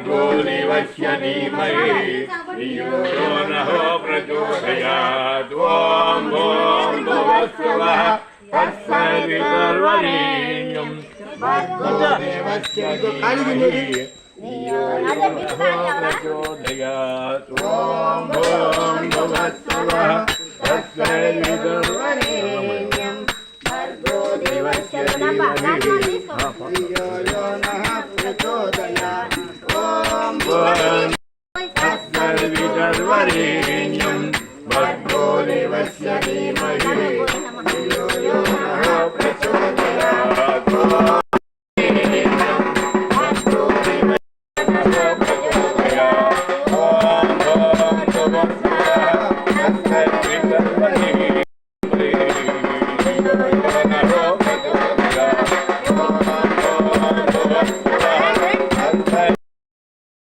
भर्गो देवस्य धीमहि धियो यो नः प्रचोदयात् ॐ भूर्भुवस्सुवः तत्सवितुर्वरेण्यं भर्गो देवस्य धीमहि धियो यो नः प्रचोदयात् ॐ भूर्भुवस्सुवः तत्सवितुर्वरेण्यं भर्गो देवस्य धीमहि धियो यो नः प्रचोदयात् ॐ तत्सवितुर्वरेण्यं भर्गो देवस्य धीमहि धियो यो नः प्रचोदयात्